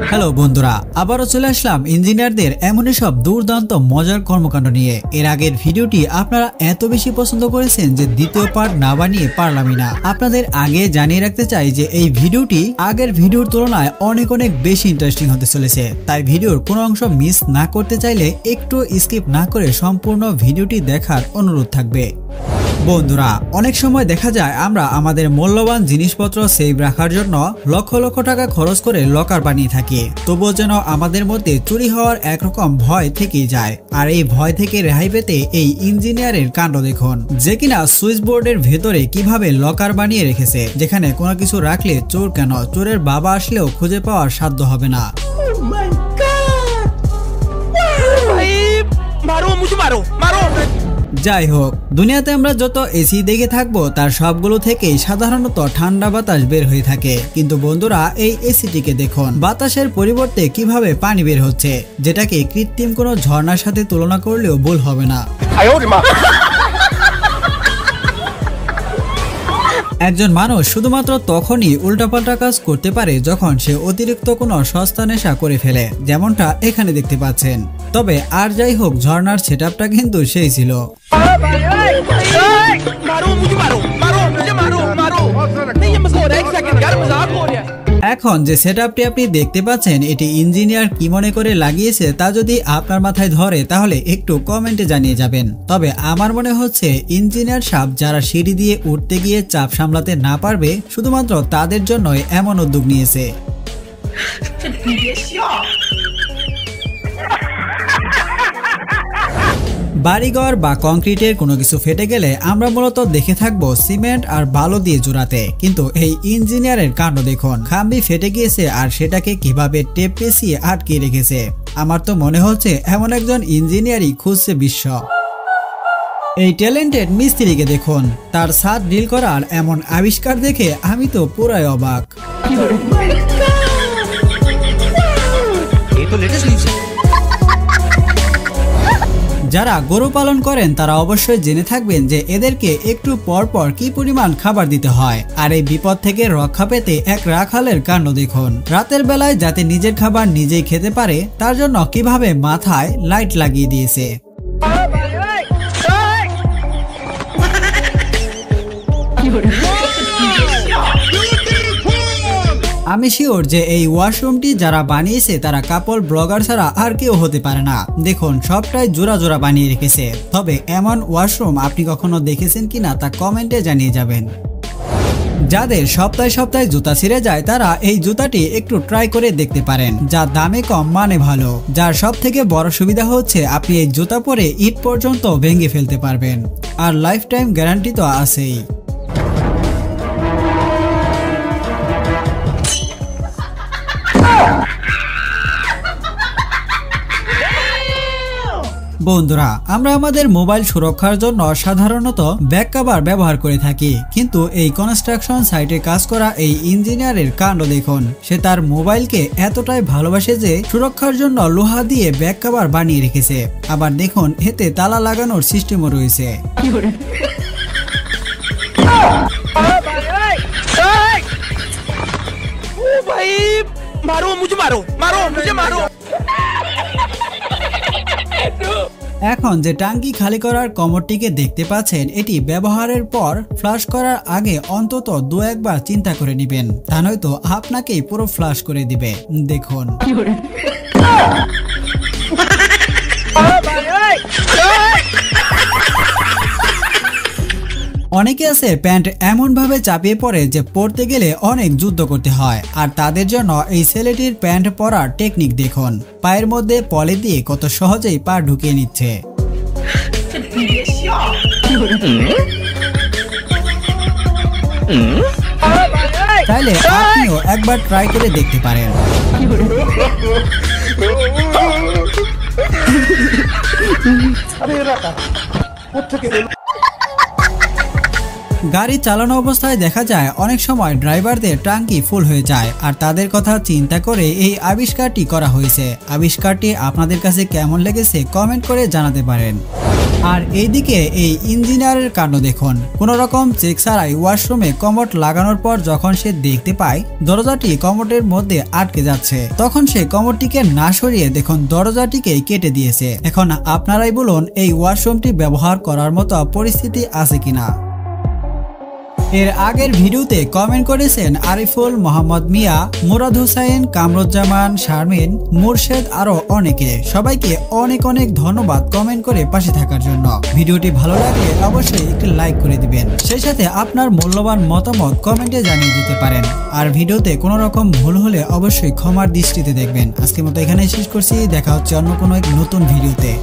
Hello বন্ধুরা, আবারও চলে আসলাম ইঞ্জিনিয়ারদের এমনই সব দুর্দান্ত মজার কর্মকাণ্ড নিয়ে। এর আগের ভিডিওটি আপনারা এত বেশি পছন্দ করেছেন যে দ্বিতীয় পার্ট না বানিয়ে পারলামই না। আপনাদের আগে জানিয়ে রাখতে চাই যে এই ভিডিওটি আগের ভিডিওর তুলনায় অনেক বেশি ইন্টারেস্টিং হতে চলেছে, তাই ভিডিওর কোনো অংশ মিস না করতে চাইলে একটু স্কিপ না করে সম্পূর্ণ ভিডিওটি দেখার অনুরোধ থাকবে। বন্ধুরা, অনেক সময় দেখা যায় আমরা আমাদের মূল্যবান জিনিসপত্র সেভ রাখার জন্য লক্ষ লক্ষ টাকা খরচ করে লকার বানিয়ে থাকি, তবুও যেন আমাদের মধ্যে চুরি হওয়ার একরকম ভয় থেকেই যায়। আর এই ভয় থেকে রেহাই পেতে এই ইঞ্জিনিয়ারের কাণ্ড দেখুন, যে কিনা সুইচ বোর্ডের ভেতরে কিভাবে লকার বানিয়ে রেখেছে, যেখানে কোনো কিছু রাখলে চোর কেন, চোরের বাবা আসলেও খুঁজে পাওয়ার সাধ্য হবে না। যাই হোক, দুনিয়াতে আমরা যত এসি দেখে থাকবো তার সবগুলো থেকেই সাধারণত ঠান্ডা বাতাস বের হয়ে থাকে, কিন্তু বন্ধুরা এই এসিটিকে দেখুন, বাতাসের পরিবর্তে কিভাবে পানি বের হচ্ছে, যেটাকে কৃত্রিম কোনো ঝর্ণার সাথে তুলনা করলেও ভুল হবে না। একজন মানুষ শুধুমাত্র তখনই উল্টাপাল্টা কাজ করতে পারে যখন সে অতিরিক্ত কোনো সস্তা নেশা করে ফেলে, যেমনটা এখানে দেখতে পাচ্ছেন। তবে আর যাই হোক, ঝর্ণার সেটআপটা কিন্তু সেই ছিল। এখন যে সেটআপটি আপনি দেখতে পাচ্ছেন, এটি ইঞ্জিনিয়ার কি মনে করে লাগিয়েছে তা যদি আপনার মাথায় ধরে তাহলে একটু কমেন্টে জানিয়ে যাবেন। তবে আমার মনে হচ্ছে ইঞ্জিনিয়ার সাহেব যারা সিঁড়ি দিয়ে উঠতে গিয়ে চাপ সামলাতে না পারবে, শুধুমাত্র তাদের জন্যই এমন উদ্যোগ নিয়েছে। বাড়িঘর বা কংক্রিটের কোনো কিছু ফেটে গেলে আমরা মূলত দেখে থাকবো সিমেন্ট আর বালু দিয়ে জোড়াতে, কিন্তু এই ইঞ্জিনিয়ারের কাণ্ড দেখুন, খাম্বি ফেটে গিয়েছে আর সেটাকে কিভাবে টেপ পেঁচিয়ে আটকে রেখেছে। আমার তো মনে হচ্ছে এমন একজন ইঞ্জিনিয়ারই খুঁজছে বিশ্ব। এই ট্যালেন্টেড মিস্ত্রিকে দেখুন, তার ছাদ ড্রিল করার এমন আবিষ্কার দেখে আমি তো পুরাই অবাক। যারা গরু পালন করেন তারা অবশ্যই জেনে থাকবেন যে এদেরকে একটু পর পর কি পরিমাণ খাবার দিতে হয়। আর এই বিপদ থেকে রক্ষা পেতে এক রাখালের কাণ্ড দেখুন, রাতের বেলায় যাতে নিজের খাবার নিজেই খেতে পারে তার জন্য কিভাবে মাথায় লাইট লাগিয়ে দিয়েছে। আমি শিওর যে এই ওয়াশরুমটি যারা বানিয়েছে তারা কাপল ব্লগার ছাড়া আর কেউ হতে পারে না। দেখুন, সবটাই জোড়া জোড়া বানিয়ে রেখেছে। তবে এমন ওয়াশরুম আপনি কখনো দেখেছেন কিনা তা কমেন্টে জানিয়ে যাবেন। যাদের সপ্তাহে সপ্তাহে জুতা ছিঁড়ে যায় তারা এই জুতাটি একটু ট্রাই করে দেখতে পারেন, যা দামে কম মানে ভালো। যার সব থেকে বড় সুবিধা হচ্ছে আপনি এই জুতা পরে ইট পর্যন্ত ভেঙে ফেলতে পারবেন, আর লাইফ টাইম গ্যারান্টি তো আছেই। বন্ধুরা, আমরা আমাদের মোবাইল সুরক্ষার জন্য সাধারণত ব্যাক কভার ব্যবহার করে থাকি, কিন্তু এই কনস্ট্রাকশন সাইটে কাজ করা এই ইঞ্জিনিয়ারের কাণ্ড দেখুন, সে তার মোবাইলকে এতটাই ভালোবাসে যে সুরক্ষার জন্য লোহা দিয়ে ব্যাক কভার বানিয়ে রেখেছে। আবার দেখুন, এতে তালা লাগানোর সিস্টেমও রয়েছে। এখন যে ট্যাঙ্কি খালি করার কমরটিকে দেখতে পাচ্ছেন, এটি ব্যবহারের পর ফ্লাশ করার আগে অন্তত দু একবার চিন্তা করে নেবেন, তা নয়তো আপনাকেই পুরো ফ্লাশ করে দিবে। দেখুন, অনেকে আছে প্যান্ট এমন ভাবে চাপিয়ে পড়ে যে পরতে গেলে অনেক যুদ্ধ করতে হয়, আর তাদের জন্য এই ছেলেটির প্যান্ট পরার টেকনিক দেখুন, পায়ের মধ্যে পলি দিয়ে কত সহজেই পা ঢুকিয়ে নিচ্ছে। চাইলে আপনিও একবার ট্রাই করে দেখতে পারেন। গাড়ি চালানো অবস্থায় দেখা যায় অনেক সময় ড্রাইভারদের ট্যাঙ্কি ফুল হয়ে যায়, আর তাদের কথা চিন্তা করে এই আবিষ্কারটি করা হয়েছে। আবিষ্কারটি আপনাদের কাছে কেমন লেগেছে কমেন্ট করে জানাতে পারেন। আর এইদিকে এই ইঞ্জিনিয়ারের কাণ্ড দেখুন, কোন রকম চেক ছাড়াই ওয়াশরুমে কমোড লাগানোর পর যখন সে দেখতে পায় দরজাটি কমোডের মধ্যে আটকে যাচ্ছে, তখন সে কমোডটিকে না সরিয়ে দেখুন দরজাটিকে কেটে দিয়েছে। এখন আপনারাই বলুন এই ওয়াশরুমটি ব্যবহার করার মতো পরিস্থিতি আছে কিনা। এর আগের ভিডিওতে কমেন্ট করেছেন আরিফুল, মোহাম্মদ মিয়া, মুরাদ হোসেন, কামরুজ্জামান, শারমিন, মুর্শেদ আরো অনেকে। সবাইকে অনেক অনেক ধন্যবাদ কমেন্ট করে পাশে থাকার জন্য। ভিডিওটি ভালো লাগলে অবশ্যই একটি লাইক করে দিবেন, সেই সাথে আপনার মূল্যবান মতামত কমেন্টে জানিয়ে দিতে পারেন। আর ভিডিওতে কোনো রকম ভুল হলে অবশ্যই ক্ষমার দৃষ্টিতে দেখবেন। আজকের মতো এখানেই শেষ করছি, দেখা হচ্ছে অন্য কোনো এক নতুন ভিডিওতে।